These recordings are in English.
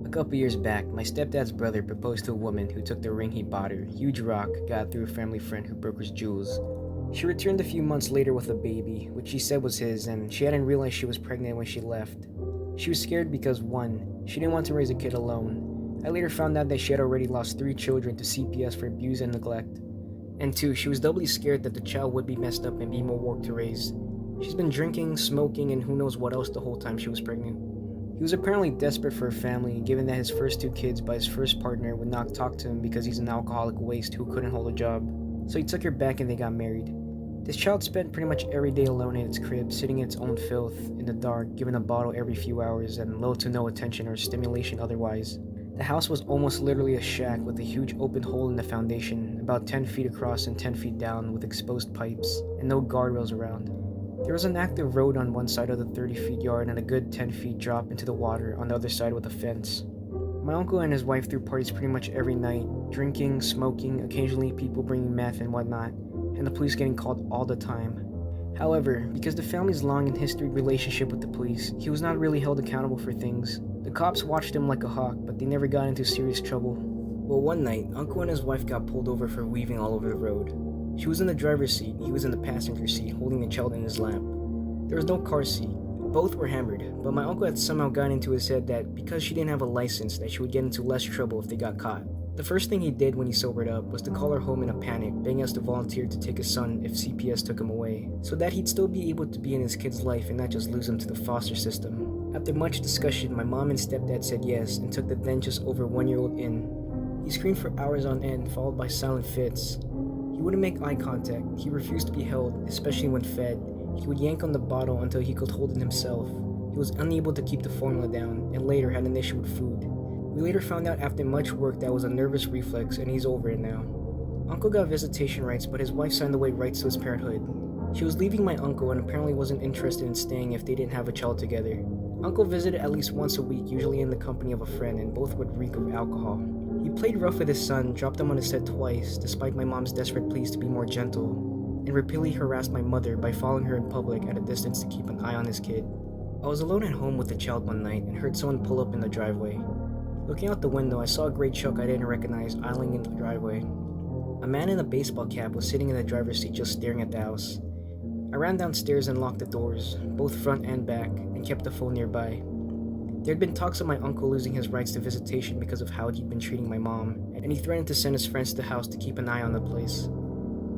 A couple years back, my stepdad's brother proposed to a woman who took the ring he bought her, huge rock, got through a family friend who brokers jewels. She returned a few months later with a baby, which she said was his, and she hadn't realized she was pregnant when she left. She was scared because 1, she didn't want to raise a kid alone. I later found out that she had already lost 3 children to CPS for abuse and neglect. And 2, she was doubly scared that the child would be messed up and be more work to raise. She's been drinking, smoking, and who knows what else the whole time she was pregnant. He was apparently desperate for a family, given that his first 2 kids by his first partner would not talk to him because he's an alcoholic waste who couldn't hold a job. So he took her back and they got married. This child spent pretty much every day alone in its crib, sitting in its own filth, in the dark, given a bottle every few hours, and little to no attention or stimulation otherwise. The house was almost literally a shack with a huge open hole in the foundation, about 10 feet across and 10 feet down, with exposed pipes, and no guardrails around. There was an active road on one side of the 30-feet yard and a good 10 feet drop into the water on the other side with a fence. My uncle and his wife threw parties pretty much every night, drinking, smoking, occasionally people bringing meth and whatnot, and the police getting called all the time. However, because the family's long and historied relationship with the police, he was not really held accountable for things. The cops watched him like a hawk, but they never got into serious trouble. Well, one night, Uncle and his wife got pulled over for weaving all over the road. She was in the driver's seat, he was in the passenger seat, holding the child in his lap. There was no car seat. Both were hammered, but my uncle had somehow gotten into his head that because she didn't have a license, that she would get into less trouble if they got caught. The first thing he did when he sobered up was to call her home in a panic, begging us to volunteer to take his son if CPS took him away, so that he'd still be able to be in his kid's life and not just lose him to the foster system. After much discussion, my mom and stepdad said yes and took the then just over 1-year-old in. He screamed for hours on end, followed by silent fits. He wouldn't make eye contact, he refused to be held, especially when fed. He would yank on the bottle until he could hold it himself. He was unable to keep the formula down, and later had an issue with food. We later found out after much work that was a nervous reflex, and he's over it now. Uncle got visitation rights, but his wife signed away rights to his parenthood. She was leaving my uncle and apparently wasn't interested in staying if they didn't have a child together. Uncle visited at least once a week, usually in the company of a friend, and both would reek of alcohol. He played rough with his son, dropped him on his head twice, despite my mom's desperate pleas to be more gentle, and repeatedly harassed my mother by following her in public at a distance to keep an eye on his kid. I was alone at home with the child one night and heard someone pull up in the driveway. Looking out the window, I saw a gray truck I didn't recognize idling in the driveway. A man in a baseball cap was sitting in the driver's seat just staring at the house. I ran downstairs and locked the doors, both front and back, and kept the phone nearby. There had been talks of my uncle losing his rights to visitation because of how he'd been treating my mom, and he threatened to send his friends to the house to keep an eye on the place.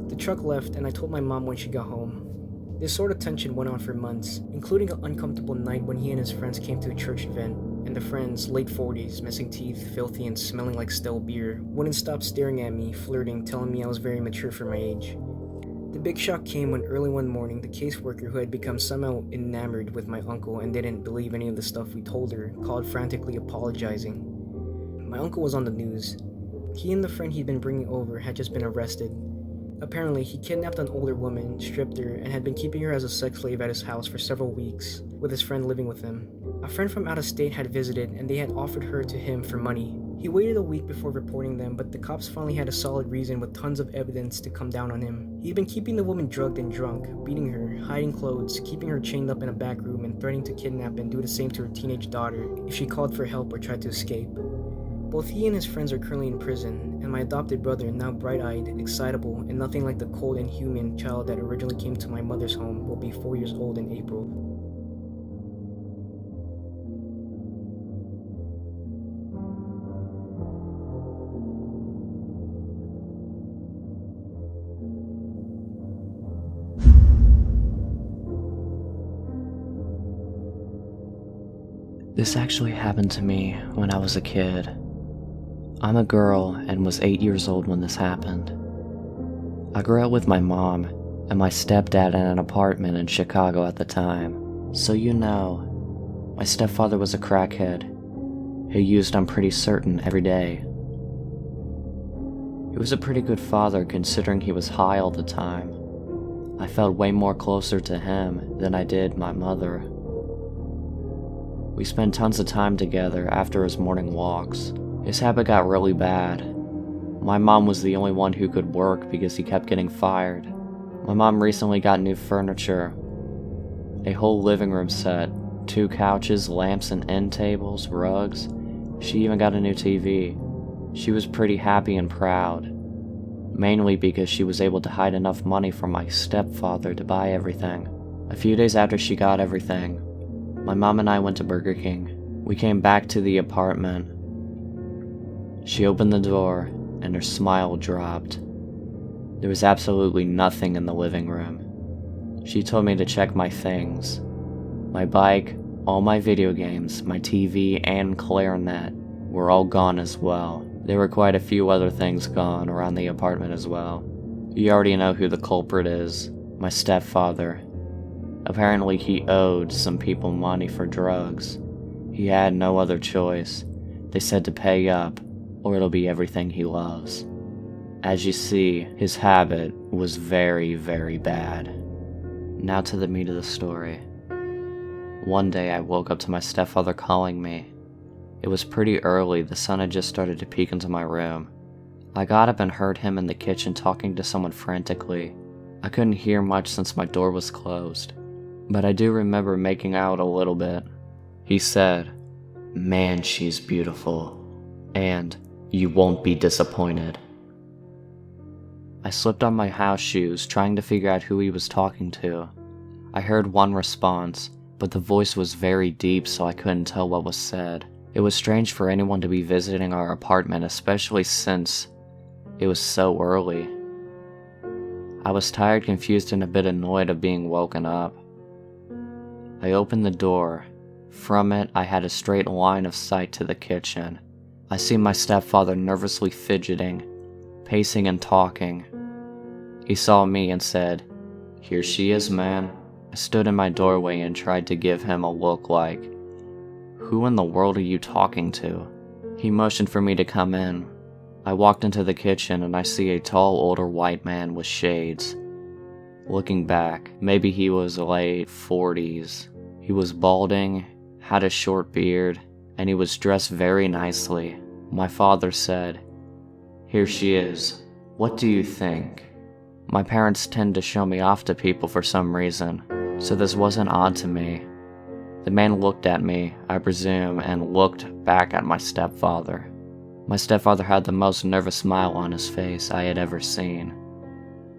The truck left, and I told my mom when she got home. This sort of tension went on for months, including an uncomfortable night when he and his friends came to a church event, and the friends, late 40s, missing teeth, filthy, and smelling like stale beer, wouldn't stop staring at me, flirting, telling me I was very mature for my age. The big shock came when early one morning, the caseworker who had become somehow enamored with my uncle and didn't believe any of the stuff we told her, called frantically apologizing. My uncle was on the news. He and the friend he'd been bringing over had just been arrested. Apparently, he kidnapped an older woman, stripped her, and had been keeping her as a sex slave at his house for several weeks, with his friend living with him. A friend from out of state had visited, and they had offered her to him for money. He waited a week before reporting them, but the cops finally had a solid reason with tons of evidence to come down on him. He'd been keeping the woman drugged and drunk, beating her, hiding clothes, keeping her chained up in a back room, and threatening to kidnap and do the same to her teenage daughter if she called for help or tried to escape. Both he and his friends are currently in prison, and my adopted brother, now bright-eyed, excitable, and nothing like the cold and human child that originally came to my mother's home, will be 4 years old in April. This actually happened to me when I was a kid. I'm a girl and was 8 years old when this happened. I grew up with my mom and my stepdad in an apartment in Chicago at the time. So you know, my stepfather was a crackhead who used, I'm pretty certain, every day. He was a pretty good father considering he was high all the time. I felt way more closer to him than I did my mother. We spent tons of time together after his morning walks. His habit got really bad. My mom was the only one who could work because he kept getting fired. My mom recently got new furniture. A whole living room set, 2 couches, lamps and end tables, rugs, She even got a new TV. She was pretty happy and proud, mainly because she was able to hide enough money from my stepfather to buy everything. A few days after she got everything, my mom and I went to Burger King. We came back to the apartment. She opened the door, and her smile dropped. There was absolutely nothing in the living room. She told me to check my things. My bike, all my video games, my TV, and clarinet were all gone as well. There were quite a few other things gone around the apartment as well. You already know who the culprit is, my stepfather. Apparently he owed some people money for drugs. He had no other choice. They said to pay up, or it'll be everything he loves. As you see, his habit was very, very bad. Now to the meat of the story. One day I woke up to my stepfather calling me. It was pretty early, the sun had just started to peek into my room. I got up and heard him in the kitchen talking to someone frantically. I couldn't hear much since my door was closed, but I do remember making out a little bit. He said, "Man, she's beautiful, and you won't be disappointed." I slipped on my house shoes, trying to figure out who he was talking to. I heard one response, but the voice was very deep, so I couldn't tell what was said. It was strange for anyone to be visiting our apartment, especially since it was so early. I was tired, confused, and a bit annoyed of being woken up. I opened the door. From it, I had a straight line of sight to the kitchen. I see my stepfather nervously fidgeting, pacing and talking. He saw me and said, "Here she is, man." I stood in my doorway and tried to give him a look like, "Who in the world are you talking to?" He motioned for me to come in. I walked into the kitchen and I see a tall older white man with shades. Looking back, maybe he was late 40s. He was balding, had a short beard, and he was dressed very nicely. My father said, "Here she is. What do you think?" My parents tend to show me off to people for some reason, so this wasn't odd to me. The man looked at me, I presume, and looked back at my stepfather. My stepfather had the most nervous smile on his face I had ever seen.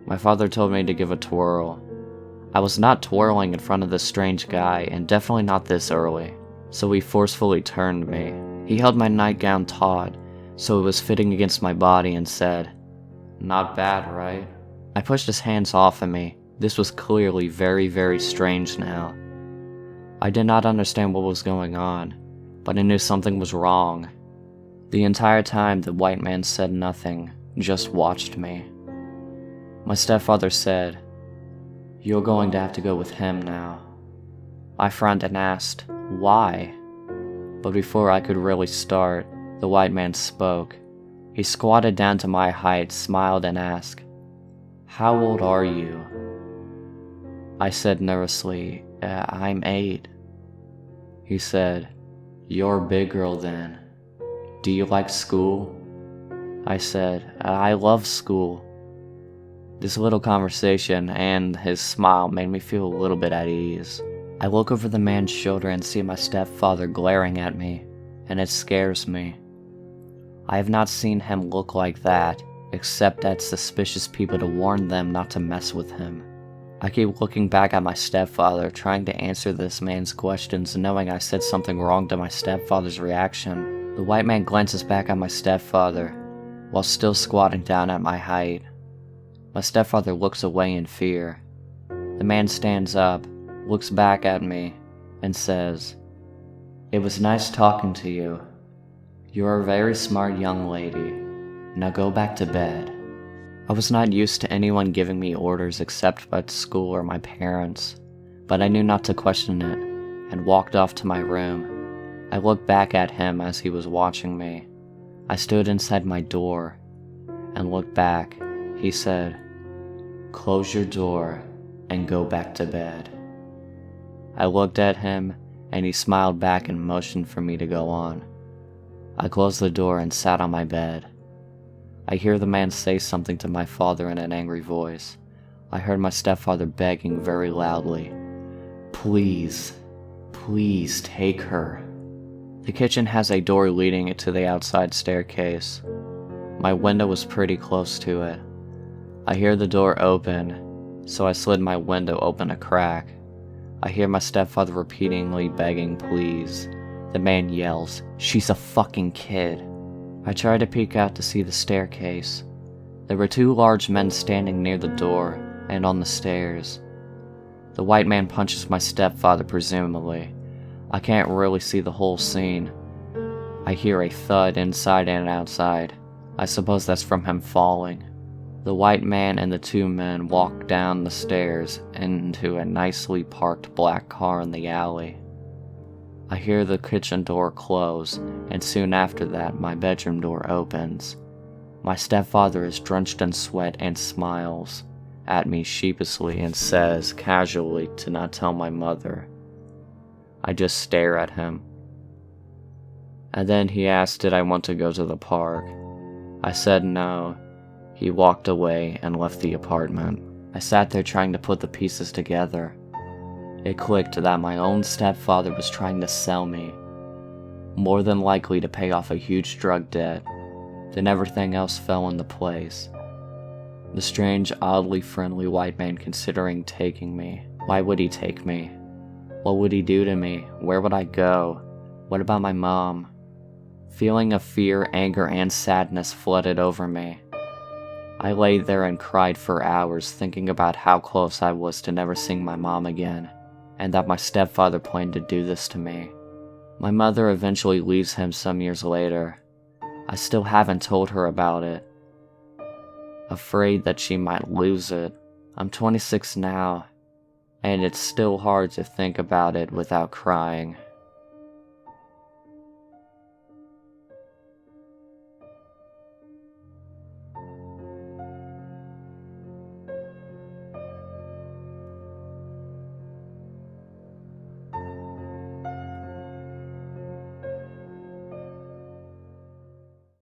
My father told me to give a twirl. I was not twirling in front of this strange guy, and definitely not this early, so he forcefully turned me. He held my nightgown taut, so it was fitting against my body, and said, "Not bad, right?" I pushed his hands off of me. This was clearly very, very strange now. I did not understand what was going on, but I knew something was wrong. The entire time, the white man said nothing, just watched me. My stepfather said, "You're going to have to go with him now." I frowned and asked, "Why?" But before I could really start, the white man spoke. He squatted down to my height, smiled, and asked, "How old are you?" I said nervously, "I'm 8. He said, "You're a big girl then. Do you like school?" I said, "I love school." This little conversation and his smile made me feel a little bit at ease. I look over the man's shoulder and see my stepfather glaring at me, and it scares me. I have not seen him look like that, except at suspicious people to warn them not to mess with him. I keep looking back at my stepfather, trying to answer this man's questions, knowing I said something wrong to my stepfather's reaction. The white man glances back at my stepfather, while still squatting down at my height. My stepfather looks away in fear. The man stands up, looks back at me, and says, "It was nice talking to you. You're a very smart young lady. Now go back to bed." I was not used to anyone giving me orders except at school or my parents, but I knew not to question it, and walked off to my room. I looked back at him as he was watching me. I stood inside my door, and looked back. He said, "Close your door, and go back to bed." I looked at him, and he smiled back and motioned for me to go on. I closed the door and sat on my bed. I hear the man say something to my father in an angry voice. I heard my stepfather begging very loudly, "Please, please take her. The kitchen has a door leading to the outside staircase. My window was pretty close to it. I hear the door open, so I slid my window open a crack. I hear my stepfather repeatedly begging please. The man yells, "She's a fucking kid." I try to peek out to see the staircase. There were two large men standing near the door and on the stairs. The white man punches my stepfather, presumably. I can't really see the whole scene. I hear a thud inside and outside. I suppose that's from him falling. The white man and the two men walk down the stairs into a nicely parked black car in the alley. I hear the kitchen door close, and soon after that my bedroom door opens. My stepfather is drenched in sweat and smiles at me sheepishly and says casually to not tell my mother. I just stare at him. And then he asked did I want to go to the park. I said no. He walked away and left the apartment. I sat there trying to put the pieces together. It clicked that my own stepfather was trying to sell me, more than likely to pay off a huge drug debt. Then everything else fell into place. The strange, oddly friendly white man considering taking me. Why would he take me? What would he do to me? Where would I go? What about my mom? Feeling of fear, anger, and sadness flooded over me. I lay there and cried for hours, thinking about how close I was to never seeing my mom again, and that my stepfather planned to do this to me. My mother eventually leaves him some years later. I still haven't told her about it, afraid that she might lose it. I'm 26 now, and it's still hard to think about it without crying.